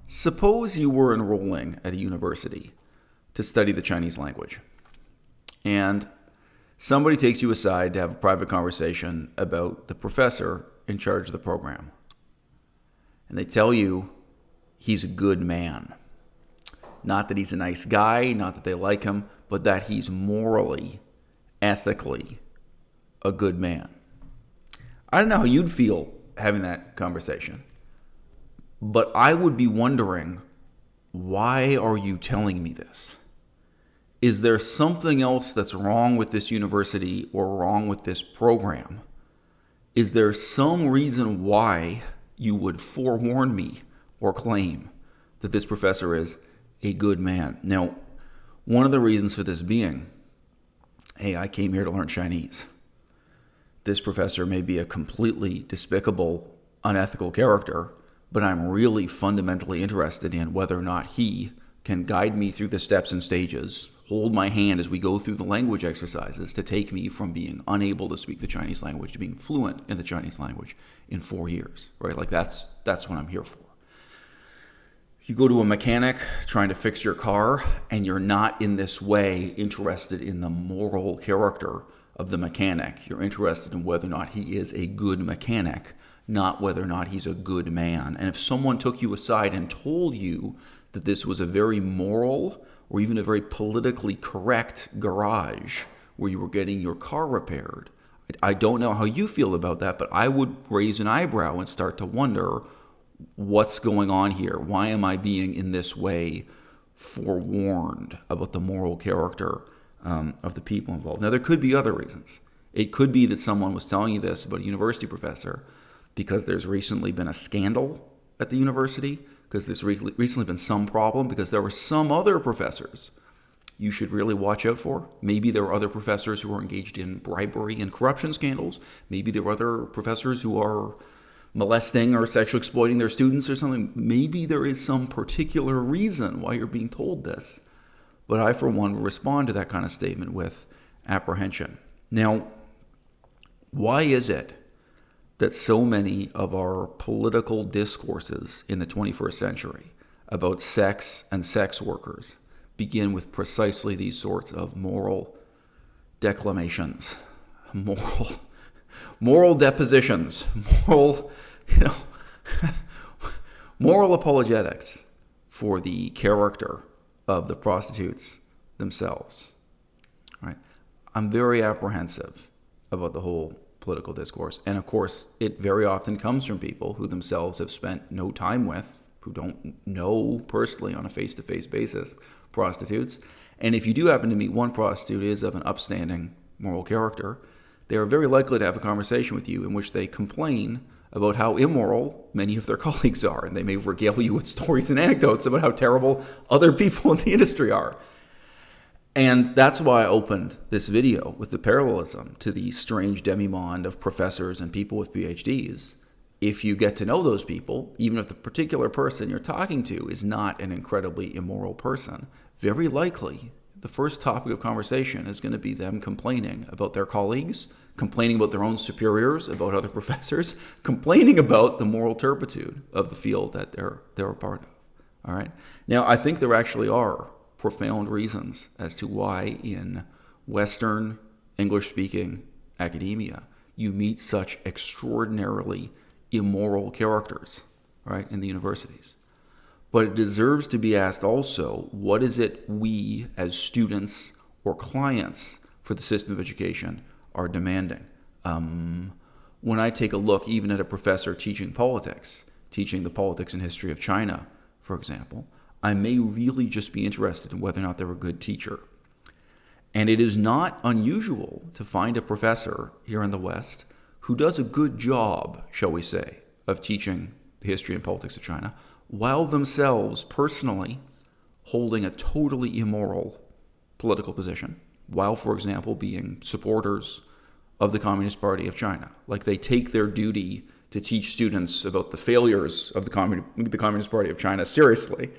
Suppose you were enrolling at a university to study the Chinese language, and somebody takes you aside to have a private conversation about the professor in charge of the program. And they tell you he's a good man. Not that he's a nice guy, not that they like him, but that he's morally, ethically a good man. I don't know how you'd feel having that conversation, but I would be wondering, why are you telling me this? Is there something else that's wrong with this university or wrong with this program? Is there some reason why you would forewarn me or claim that this professor is a good man? Now, one of the reasons for this being, hey, I came here to learn Chinese. This professor may be a completely despicable, unethical character, but I'm really fundamentally interested in whether or not he can guide me through the steps and stages, hold my hand as we go through the language exercises to take me from being unable to speak the Chinese language to being fluent in the Chinese language in 4 years, right? Like that's what I'm here for. You go to a mechanic trying to fix your car, and you're not in this way interested in the moral character of the mechanic. You're interested in whether or not he is a good mechanic, not whether or not he's a good man. And if someone took you aside and told you that this was a very moral or even a very politically correct garage where you were getting your car repaired, I don't know how you feel about that, but I would raise an eyebrow and start to wonder, what's going on here? Why am I being in this way forewarned about the moral character of the people involved? Now, there could be other reasons. It could be that someone was telling you this about a university professor because there's recently been a scandal at the university, because there's recently been some problem, because there were some other professors you should really watch out for. Maybe there are other professors who are engaged in bribery and corruption scandals. Maybe there are other professors who are molesting or sexually exploiting their students or something. Maybe there is some particular reason why you're being told this. But I, for one, will respond to that kind of statement with apprehension. Now, why is it that so many of our political discourses in the 21st century about sex and sex workers begin with precisely these sorts of moral declamations, moral depositions, moral apologetics for the character of the prostitutes themselves? Right? I'm very apprehensive about the whole political discourse. And of course, it very often comes from people who themselves have spent no time with, who don't know personally on a face-to-face basis, prostitutes. And if you do happen to meet one prostitute who is of an upstanding moral character, they are very likely to have a conversation with you in which they complain about how immoral many of their colleagues are. And they may regale you with stories and anecdotes about how terrible other people in the industry are. And that's why I opened this video with the parallelism to the strange demimonde of professors and people with PhDs. If you get to know those people, even if the particular person you're talking to is not an incredibly immoral person, very likely the first topic of conversation is going to be them complaining about their colleagues, complaining about their own superiors, about other professors, complaining about the moral turpitude of the field that they're a part of. All right. Now, I think there actually are profound reasons as to why in Western English-speaking academia you meet such extraordinarily immoral characters, right, in the universities. But it deserves to be asked also, what is it we as students or clients for the system of education are demanding? When I take a look even at a professor teaching politics, teaching the politics and history of China, for example, I may really just be interested in whether or not they're a good teacher. And it is not unusual to find a professor here in the West who does a good job, shall we say, of teaching the history and politics of China, while themselves personally holding a totally immoral political position, while, for example, being supporters of the Communist Party of China. Like, they take their duty to teach students about the failures of the Communist Party of China seriously,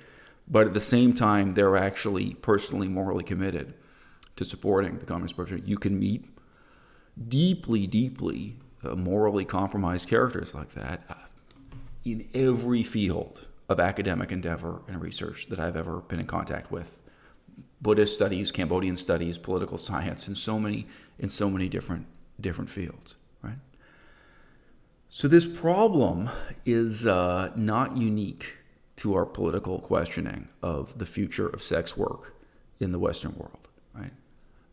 but at the same time, they're actually personally, morally committed to supporting the Communist Party. You can meet deeply morally compromised characters like that in every field of academic endeavor and research that I've ever been in contact with. Buddhist studies, Cambodian studies, political science, in so many different fields, right? So this problem is not unique to our political questioning of the future of sex work in the Western world, right?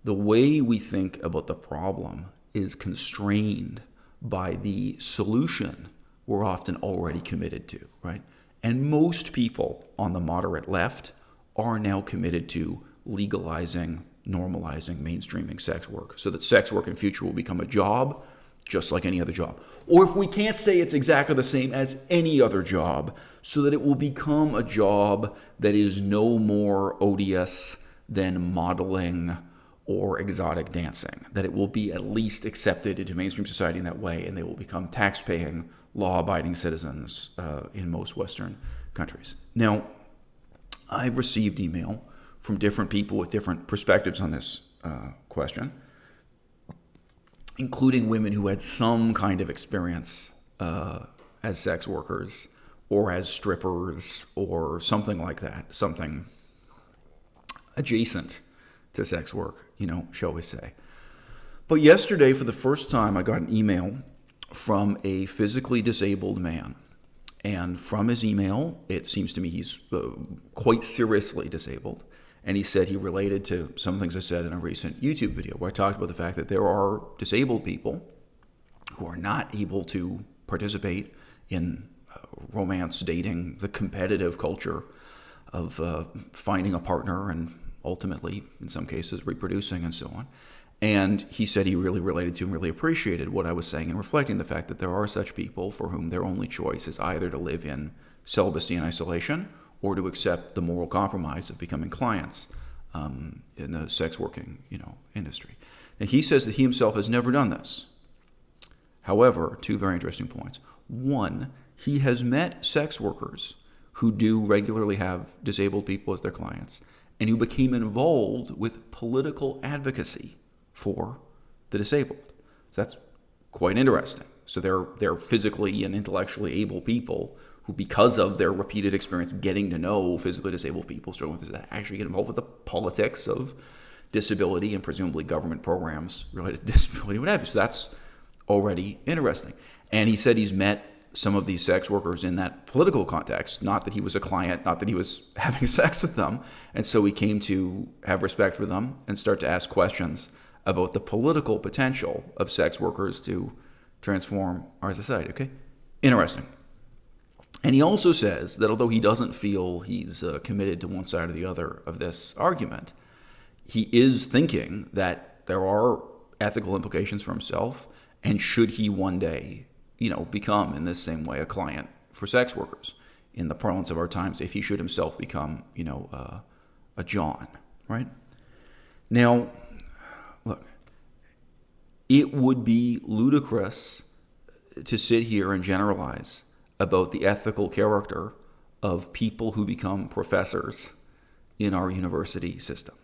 The way we think about the problem is constrained by the solution we're often already committed to, right? And most people on the moderate left are now committed to legalizing, normalizing, mainstreaming sex work so that sex work in future will become a job just like any other job. Or if we can't say it's exactly the same as any other job, so that it will become a job that is no more odious than modeling or exotic dancing, that it will be at least accepted into mainstream society in that way, and they will become tax-paying, law-abiding citizens in most Western countries. Now, I've received email from different people with different perspectives on this question, including women who had some kind of experience as sex workers or as strippers or something like that, something adjacent to sex work, shall we say. But yesterday, for the first time, I got an email from a physically disabled man. And from his email, it seems to me he's quite seriously disabled. And he said he related to some things I said in a recent YouTube video where I talked about the fact that there are disabled people who are not able to participate in romance, dating, the competitive culture of finding a partner and ultimately, in some cases, reproducing and so on. And he said he really related to and really appreciated what I was saying and reflecting the fact that there are such people for whom their only choice is either to live in celibacy and isolation or to accept the moral compromise of becoming clients in the sex working, industry. And he says that he himself has never done this. However, two very interesting points. One, he has met sex workers who do regularly have disabled people as their clients and who became involved with political advocacy for the disabled. That's quite interesting. So they're physically and intellectually able people who, because of their repeated experience getting to know physically disabled people struggling with this, actually get involved with the politics of disability and presumably government programs related to disability, what have you. So that's already interesting. And he said he's met some of these sex workers in that political context, not that he was a client, not that he was having sex with them. And so he came to have respect for them and start to ask questions about the political potential of sex workers to transform our society. Okay? Interesting. And he also says that although he doesn't feel he's committed to one side or the other of this argument, he is thinking that there are ethical implications for himself, and should he one day, become in this same way a client for sex workers in the parlance of our times, if he should himself become, a John, right? Now, look, it would be ludicrous to sit here and generalize about the ethical character of people who become professors in our university system.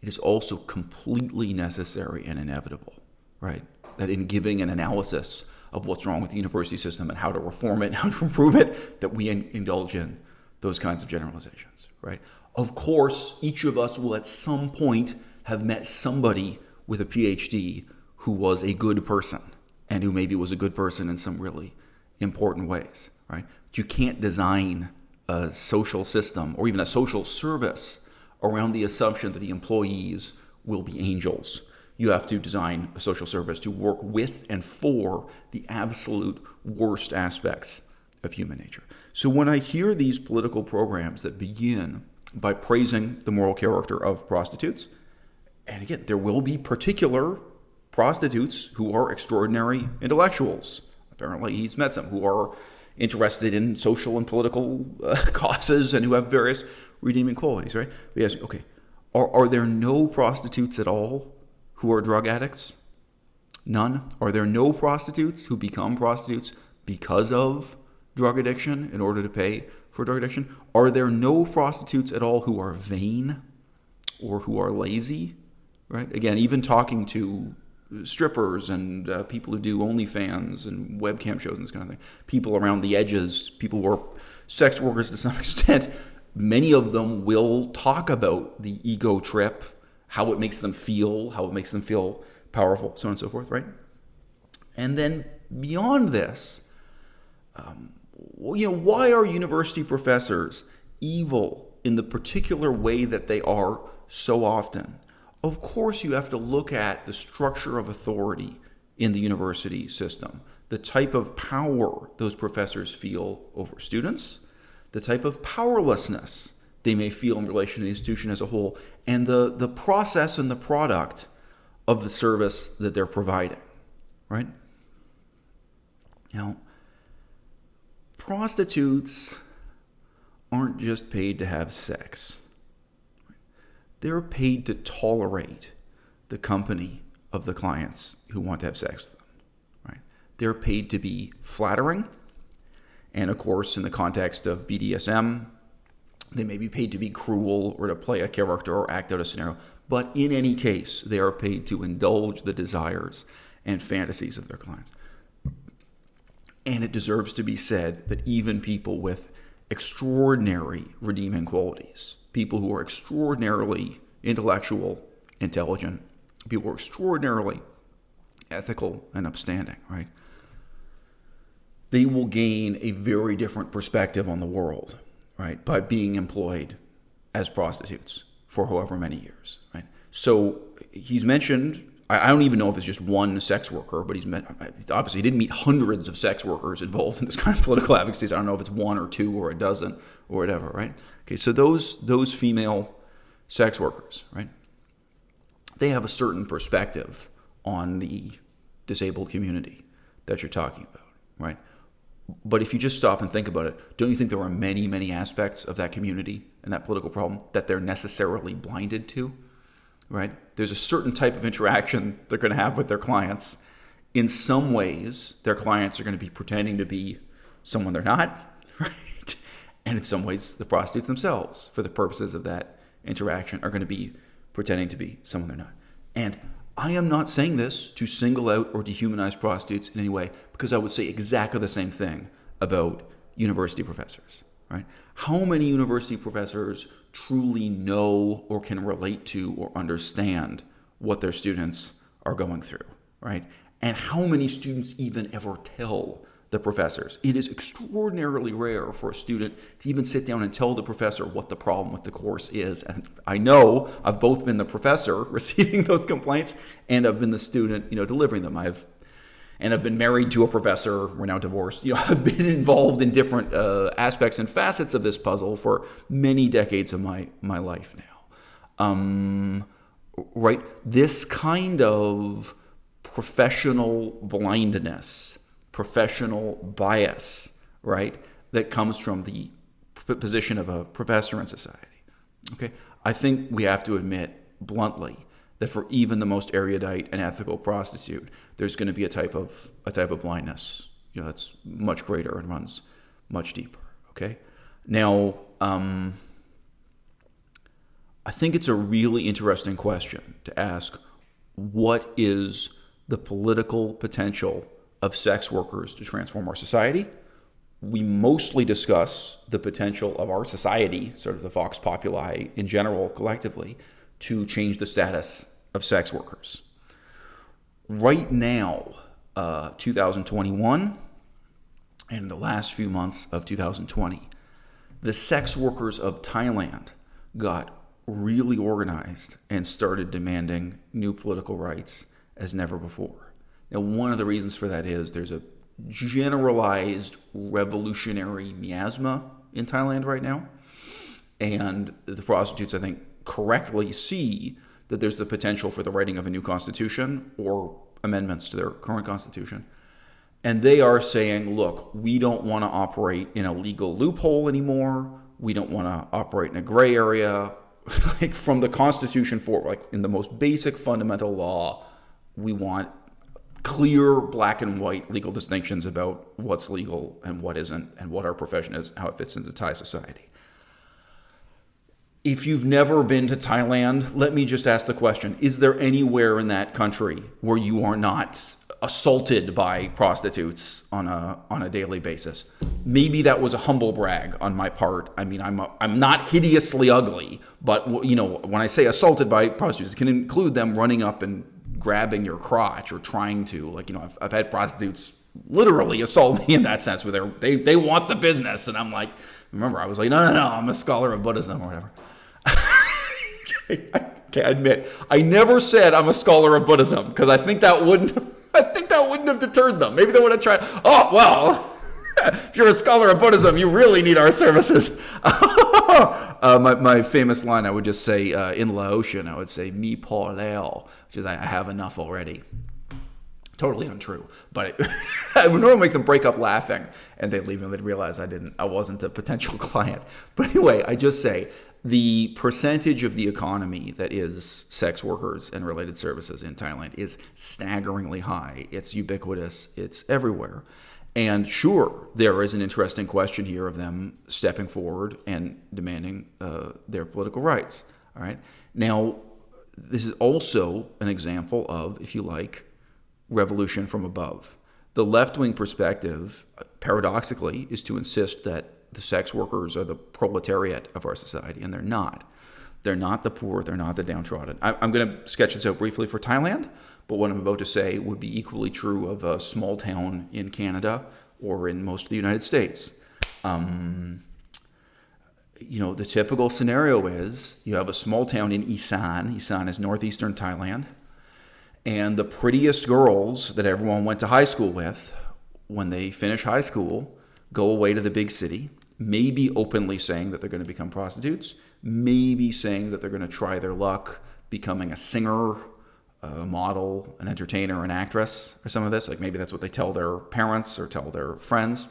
It is also completely necessary and inevitable, right? That in giving an analysis of what's wrong with the university system and how to reform it, how to improve it, that we indulge in those kinds of generalizations, right? Of course, each of us will at some point have met somebody with a PhD who was a good person and who maybe was a good person in some really important ways, right? But you can't design a social system or even a social service around the assumption that the employees will be angels. You have to design a social service to work with and for the absolute worst aspects of human nature. So when I hear these political programs that begin by praising the moral character of prostitutes, and again, there will be particular prostitutes who are extraordinary intellectuals. Apparently he's met some who are interested in social and political causes and who have various redeeming qualities, right? But yes, okay, are there no prostitutes at all who are drug addicts? None? Are there no prostitutes who become prostitutes because of drug addiction in order to pay for drug addiction? Are there no prostitutes at all who are vain or who are lazy, right? Again, even talking to strippers and people who do OnlyFans and webcam shows and this kind of thing. People around the edges, people who are sex workers to some extent, many of them will talk about the ego trip, how it makes them feel powerful, so on and so forth, right? And then beyond this, why are university professors evil in the particular way that they are so often? Of course, you have to look at the structure of authority in the university system, the type of power those professors feel over students, the type of powerlessness they may feel in relation to the institution as a whole, and the process and the product of the service that they're providing, right? Now, prostitutes aren't just paid to have sex. They're paid to tolerate the company of the clients who want to have sex with them, right? They're paid to be flattering. And of course, in the context of BDSM, they may be paid to be cruel or to play a character or act out a scenario. But in any case, they are paid to indulge the desires and fantasies of their clients. And it deserves to be said that even people with extraordinary redeeming qualities, people who are extraordinarily intellectual, intelligent, people who are extraordinarily ethical and upstanding, right? They will gain a very different perspective on the world, right, by being employed as prostitutes for however many years, right? So he's mentioned, I don't even know if it's just one sex worker, but obviously he didn't meet hundreds of sex workers involved in this kind of political advocacy. I don't know if it's one or two or a dozen or whatever, right? Okay, so those female sex workers, right, they have a certain perspective on the disabled community that you're talking about, right? But if you just stop and think about it, don't you think there are many, many aspects of that community and that political problem that they're necessarily blinded to? Right? There's a certain type of interaction they're going to have with their clients. In some ways, their clients are going to be pretending to be someone they're not, right? And in some ways, the prostitutes themselves, for the purposes of that interaction, are going to be pretending to be someone they're not. And I am not saying this to single out or dehumanize prostitutes in any way, because I would say exactly the same thing about university professors, right? How many university professors truly know or can relate to or understand what their students are going through, right? And how many students even ever tell the professors? It is extraordinarily rare for a student to even sit down and tell the professor what the problem with the course is. And I know I've both been the professor receiving those complaints and I've been the student, delivering them. I've been married to a professor. We're now divorced. I've been involved in different aspects and facets of this puzzle for many decades of my life now. Right? This kind of professional blindness, professional bias, right, that comes from the position of a professor in society. Okay? I think we have to admit bluntly that for even the most erudite and ethical prostitute, there's going to be a type of blindness, that's much greater and runs much deeper. Okay, now I think it's a really interesting question to ask: what is the political potential of sex workers to transform our society? We mostly discuss the potential of our society, sort of the vox populi in general, collectively, to change the status of sex workers. Right now, 2021, and the last few months of 2020, the sex workers of Thailand got really organized and started demanding new political rights as never before. Now, one of the reasons for that is there's a generalized revolutionary miasma in Thailand right now, and the prostitutes, I think, correctly see that there's the potential for the writing of a new constitution or amendments to their current constitution. And they are saying, look, we don't want to operate in a legal loophole anymore. We don't want to operate in a gray area. Like from the Constitution forward, like in the most basic fundamental law, we want clear black and white legal distinctions about what's legal and what isn't, and what our profession is, how it fits into Thai society. If you've never been to Thailand, let me just ask the question, is there anywhere in that country where you are not assaulted by prostitutes on a daily basis? Maybe that was a humble brag on my part. I mean, I'm not hideously ugly, but when I say assaulted by prostitutes, it can include them running up and grabbing your crotch or trying to, I've had prostitutes literally assault me in that sense, where they want the business, and I'm like, remember, I was like, no, I'm a scholar of Buddhism or whatever. Okay, I admit, I never said I'm a scholar of Buddhism, because I think that wouldn't have deterred them. Maybe they would have tried. Oh well, if you're a scholar of Buddhism, you really need our services. My famous line, I would just say in Laotian, I would say "mi po leo," which is I have enough already. Totally untrue, but I would normally make them break up laughing, and they'd leave and they'd realize I wasn't a potential client. But anyway, I just say the percentage of the economy that is sex workers and related services in Thailand is staggeringly high. It's ubiquitous. It's everywhere. And sure, there is an interesting question here of them stepping forward and demanding their political rights. All right. Now, this is also an example of, if you like, revolution from above. The left-wing perspective, paradoxically, is to insist that the sex workers are the proletariat of our society, and they're not. They're not the poor. They're not the downtrodden. I'm going to sketch this out briefly for Thailand, but what I'm about to say would be equally true of a small town in Canada or in most of the United States. The typical scenario is you have a small town in Isan. Isan is northeastern Thailand. And the prettiest girls that everyone went to high school with, when they finish high school, go away to the big city, maybe openly saying that they're going to become prostitutes, maybe saying that they're going to try their luck becoming a singer, a model, an entertainer, an actress, or some of this. Like maybe that's what they tell their parents or tell their friends.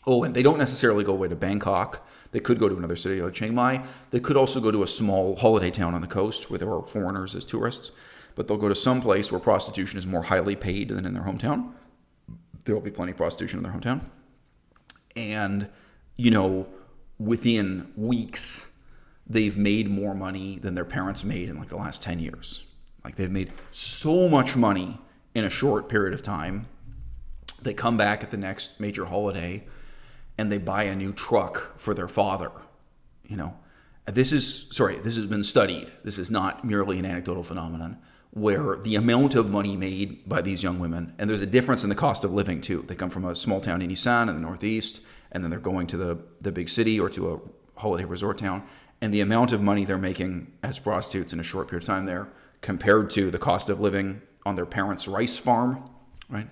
Oh, and they don't necessarily go away to Bangkok. They could go to another city like Chiang Mai. They could also go to a small holiday town on the coast where there are foreigners as tourists. But they'll go to some place where prostitution is more highly paid than in their hometown. There will be plenty of prostitution in their hometown. And, within weeks, they've made more money than their parents made in like the last 10 years. Like they've made so much money in a short period of time. They come back at the next major holiday and they buy a new truck for their father. This has been studied. This is not merely an anecdotal phenomenon, where the amount of money made by these young women, and there's a difference in the cost of living too. They come from a small town in Isan in the northeast, and then they're going to the big city or to a holiday resort town, and the amount of money they're making as prostitutes in a short period of time there compared to the cost of living on their parents' rice farm, right?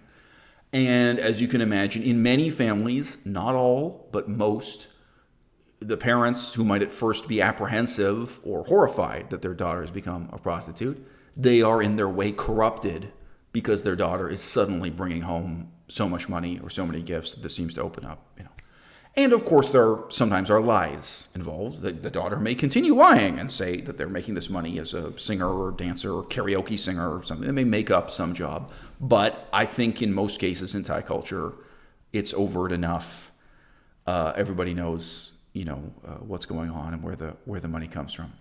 And as you can imagine, in many families, not all, but most, the parents who might at first be apprehensive or horrified that their daughter has become a prostitute, they are in their way corrupted because their daughter is suddenly bringing home so much money or so many gifts that this seems to open up. And of course, there sometimes are lies involved. The daughter may continue lying and say that they're making this money as a singer or dancer or karaoke singer or something. They may make up some job. But I think in most cases in Thai culture, it's overt enough. Everybody knows, what's going on and where the money comes from.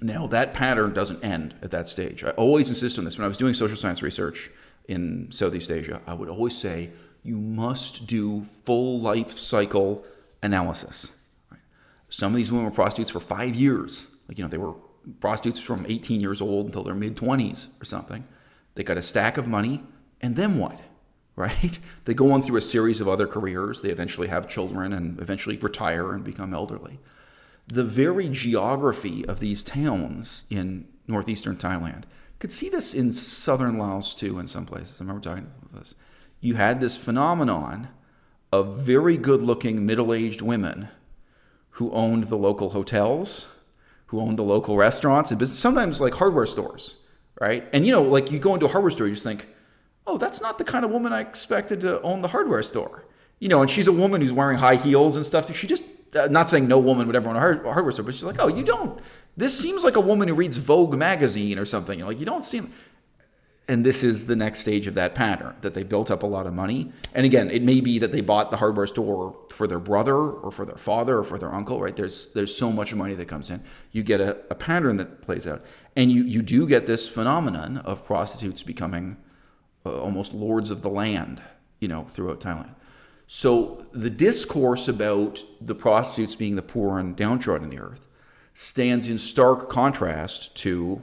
Now, that pattern doesn't end at that stage. I always insist on this. When I was doing social science research in Southeast Asia, I would always say, you must do full life cycle analysis. Right? Some of these women were prostitutes for 5 years. They were prostitutes from 18 years old until their mid-20s or something. They got a stack of money, and then what? Right? They go on through a series of other careers. They eventually have children and eventually retire and become elderly. The very geography of these towns in northeastern Thailand, could see this in southern Laos too in some places. I remember talking about this. You had this phenomenon of very good-looking middle-aged women who owned the local hotels, who owned the local restaurants, and sometimes like hardware stores, right? And you go into a hardware store, you just think, oh, that's not the kind of woman I expected to own the hardware store. And she's a woman who's wearing high heels and stuff. She just, not saying no woman would ever own a hardware store, but she's like, oh, this seems like a woman who reads Vogue magazine or something. You don't seem... And this is the next stage of that pattern, that they built up a lot of money. And again, it may be that they bought the hardware store for their brother or for their father or for their uncle, right? There's so much money that comes in. You get a pattern that plays out. And you do get this phenomenon of prostitutes becoming almost lords of the land, throughout Thailand. So the discourse about the prostitutes being the poor and downtrodden in the earth stands in stark contrast to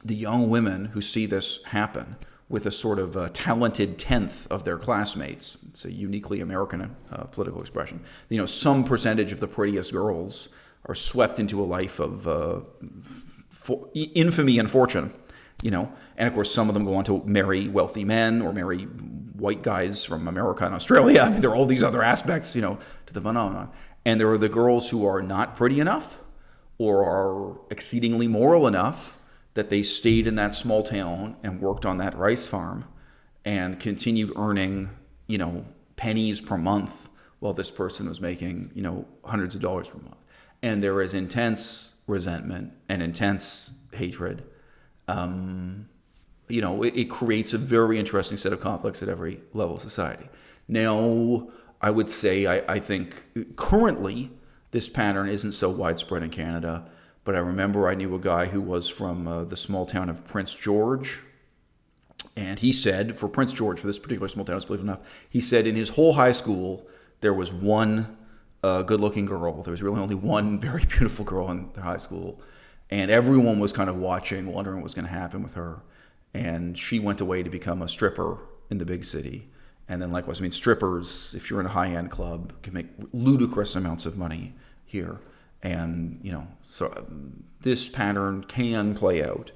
the young women who see this happen with a sort of talented tenth of their classmates. It's a uniquely American political expression. Some percentage of the prettiest girls are swept into a life of infamy and fortune, and of course some of them go on to marry wealthy men or marry white guys from America and Australia. I mean, there are all these other aspects, to the phenomenon. And there are the girls who are not pretty enough or are exceedingly moral enough that they stayed in that small town and worked on that rice farm and continued earning, pennies per month while this person was making, hundreds of dollars per month. And there is intense resentment and intense hatred. It creates a very interesting set of conflicts at every level of society. Now, I would say, I think currently this pattern isn't so widespread in Canada. But I remember I knew a guy who was from the small town of Prince George. And he said, for Prince George, for this particular small town, believe it or not, he said in his whole high school, there was one good-looking girl. There was really only one very beautiful girl in the high school. And everyone was kind of watching, wondering what was going to happen with her. And she went away to become a stripper in the big city. And then likewise, strippers, if you're in a high-end club, can make ludicrous amounts of money here. And, so this pattern can play out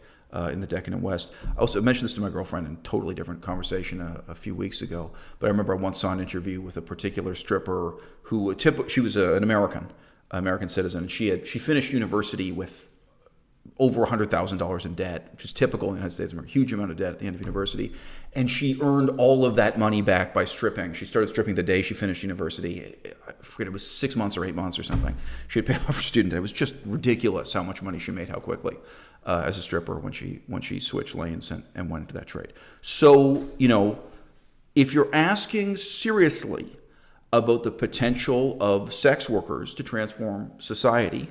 in the decadent West. I also mentioned this to my girlfriend in a totally different conversation a few weeks ago. But I remember I once saw an interview with a particular stripper who, she was an American citizen. She finished university with over $100,000 in debt, which is typical in the United States. A huge amount of debt at the end of university. And she earned all of that money back by stripping. She started stripping the day she finished university. I forget, it was 6 months or 8 months or something. She had paid off her student debt. It was just ridiculous how much money she made, how quickly, as a stripper when she switched lanes and went into that trade. So, if you're asking seriously about the potential of sex workers to transform society,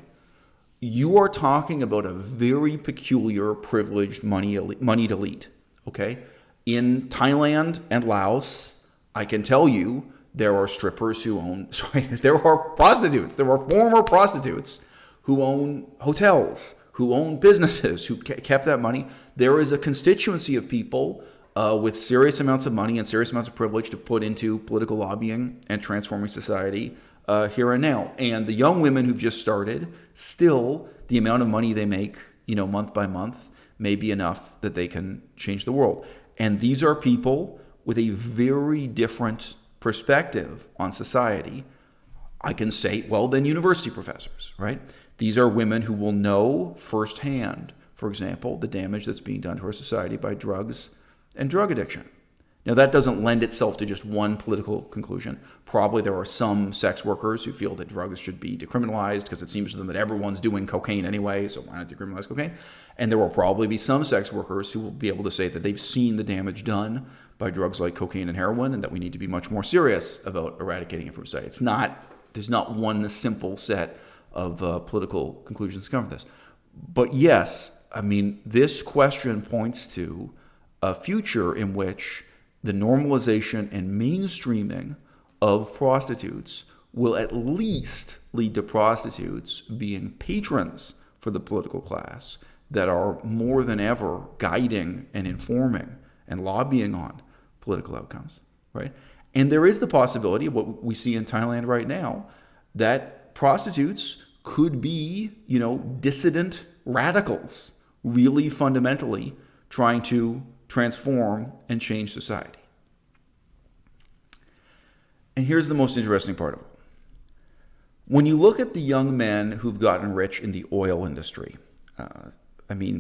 you are talking about a very peculiar, privileged moneyed elite, okay? In Thailand and Laos, I can tell you there are strippers who own, there are prostitutes, there are former prostitutes who own hotels, who own businesses, who kept that money. There is a constituency of people with serious amounts of money and serious amounts of privilege to put into political lobbying and transforming society here and now. And the young women who've just started, still the amount of money they make, month by month may be enough that they can change the world. And these are people with a very different perspective on society, I can say, than university professors, right? These are women who will know firsthand, for example, the damage that's being done to our society by drugs and drug addiction. Now, that doesn't lend itself to just one political conclusion. Probably there are some sex workers who feel that drugs should be decriminalized because it seems to them that everyone's doing cocaine anyway, so why not decriminalize cocaine? And there will probably be some sex workers who will be able to say that they've seen the damage done by drugs like cocaine and heroin and that we need to be much more serious about eradicating it from society. There's not one simple set of political conclusions to come from this. But yes, this question points to a future in which the normalization and mainstreaming of prostitutes will at least lead to prostitutes being patrons for the political class that are more than ever guiding and informing and lobbying on political outcomes, right? And there is the possibility of what we see in Thailand right now, that prostitutes could be, dissident radicals, really fundamentally trying to transform and change society. And here's the most interesting part of it. When you look at the young men who've gotten rich in the oil industry,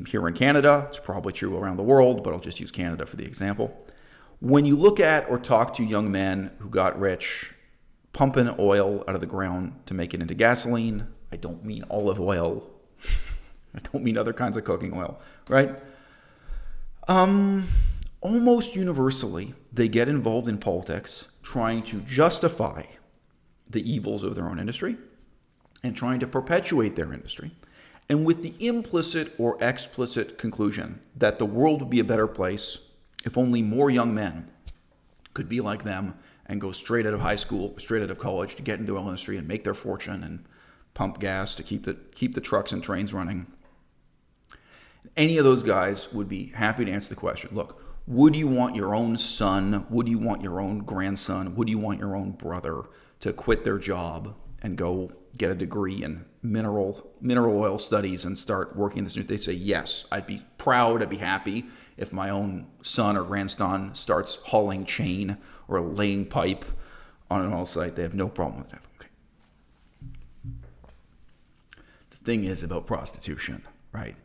here in Canada, it's probably true around the world, but I'll just use Canada for the example. When you look at or talk to young men who got rich pumping oil out of the ground to make it into gasoline, I don't mean olive oil, I don't mean other kinds of cooking oil, right? Almost universally, they get involved in politics trying to justify the evils of their own industry and trying to perpetuate their industry, and with the implicit or explicit conclusion that the world would be a better place if only more young men could be like them and go straight out of high school, straight out of college to get into the oil industry and make their fortune and pump gas to keep the trucks and trains running. Any of those guys would be happy to answer the question, look, would you want your own son, would you want your own grandson, would you want your own brother to quit their job and go get a degree in mineral oil studies and start working in this? They'd say, yes, I'd be proud, I'd be happy if my own son or grandson starts hauling chain or laying pipe on an oil site. They have no problem with that. Okay. The thing is about prostitution, right?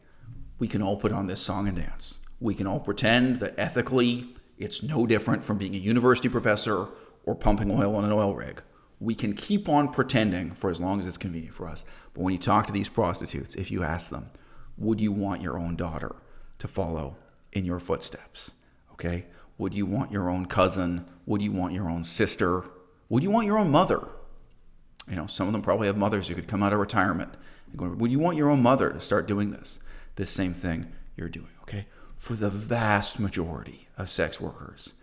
We can all put on this song and dance. We can all pretend that ethically it's no different from being a university professor or pumping oil on an oil rig. We can keep on pretending for as long as it's convenient for us. But when you talk to these prostitutes, if you ask them, would you want your own daughter to follow in your footsteps? Okay? Would you want your own cousin? Would you want your own sister? Would you want your own mother? You know, some of them probably have mothers who could come out of retirement and go, would you want your own mother to start doing this same thing you're doing? Okay? For the vast majority of sex workers,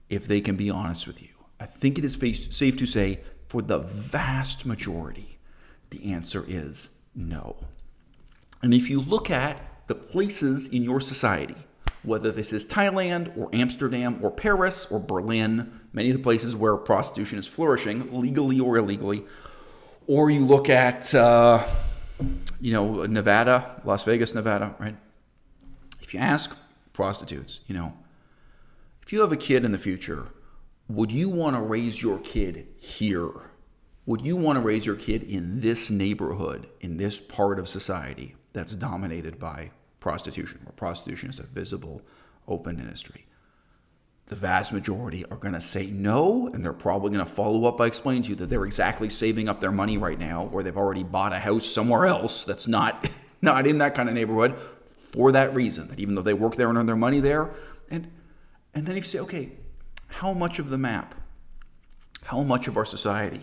if they can be honest with you, I think it is safe to say for the vast majority, the answer is no. And if you look at the places in your society, whether this is Thailand or Amsterdam or Paris or Berlin, many of the places where prostitution is flourishing, legally or illegally, or you look at, Nevada, Las Vegas, Nevada, right? If you ask prostitutes, if you have a kid in the future, would you want to raise your kid here? Would you want to raise your kid in this neighborhood, in this part of society that's dominated by prostitution, where prostitution is a visible, open industry? The vast majority are going to say no, and they're probably going to follow up by explaining to you that they're exactly saving up their money right now, or they've already bought a house somewhere else that's not in that kind of neighborhood for that reason, that even though they work there and earn their money there. And then if you say, okay, how much of the map, how much of our society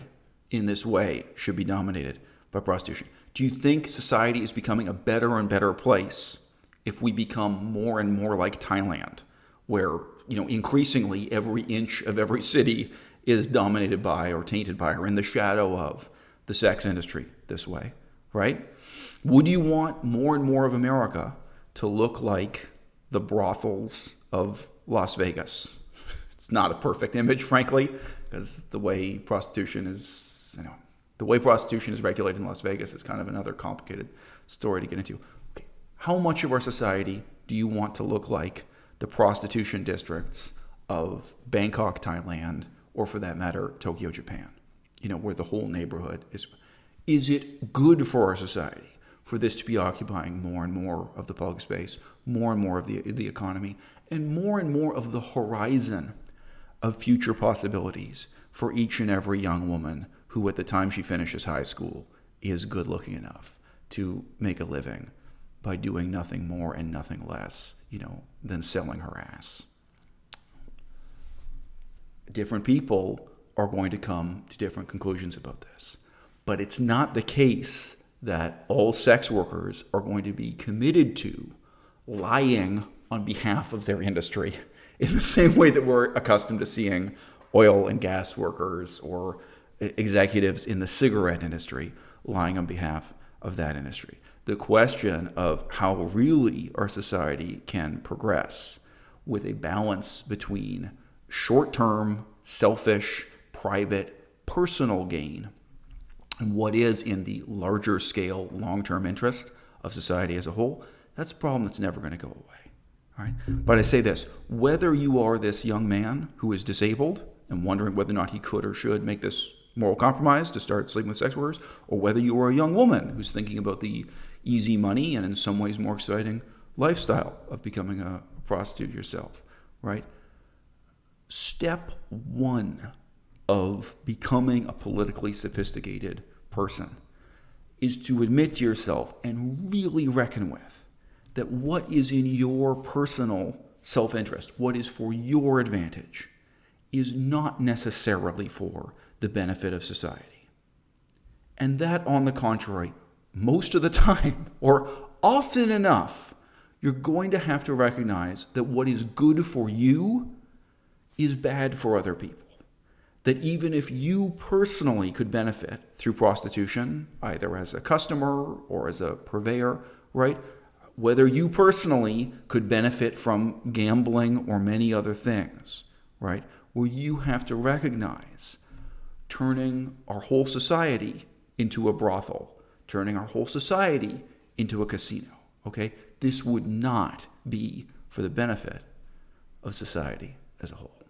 in this way should be dominated by prostitution? Do you think society is becoming a better and better place if we become more and more like Thailand, where increasingly every inch of every city is dominated by or tainted by or in the shadow of the sex industry this way, right? Would you want more and more of America to look like the brothels of Las Vegas? It's not a perfect image, frankly, because the way prostitution is regulated in Las Vegas is kind of another complicated story to get into. Okay. How much of our society do you want to look like the prostitution districts of Bangkok, Thailand, or for that matter, Tokyo, Japan? Where the whole neighborhood is. Is it good for our society for this to be occupying more and more of the public space, more and more of the economy, and more of the horizon of future possibilities for each and every young woman who, at the time she finishes high school, is good looking enough to make a living by doing nothing more and nothing less, than selling her ass? Different people are going to come to different conclusions about this. But it's not the case that all sex workers are going to be committed to lying on behalf of their industry in the same way that we're accustomed to seeing oil and gas workers or executives in the cigarette industry lying on behalf of that industry. The question of how really our society can progress with a balance between short-term, selfish, private, personal gain and what is in the larger scale, long-term interest of society as a whole, that's a problem that's never going to go away. All right? But I say this, whether you are this young man who is disabled and wondering whether or not he could or should make this moral compromise to start sleeping with sex workers, or whether you are a young woman who's thinking about the easy money and in some ways more exciting lifestyle of becoming a prostitute yourself, right? Step one of becoming a politically sophisticated person is to admit to yourself and really reckon with that what is in your personal self-interest, what is for your advantage, is not necessarily for the benefit of society. And that, on the contrary, most of the time, or often enough, you're going to have to recognize that what is good for you is bad for other people. That even if you personally could benefit through prostitution, either as a customer or as a purveyor, right? Whether you personally could benefit from gambling or many other things, right? Well, you have to recognize turning our whole society into a brothel, turning our whole society into a casino, okay? This would not be for the benefit of society as a whole.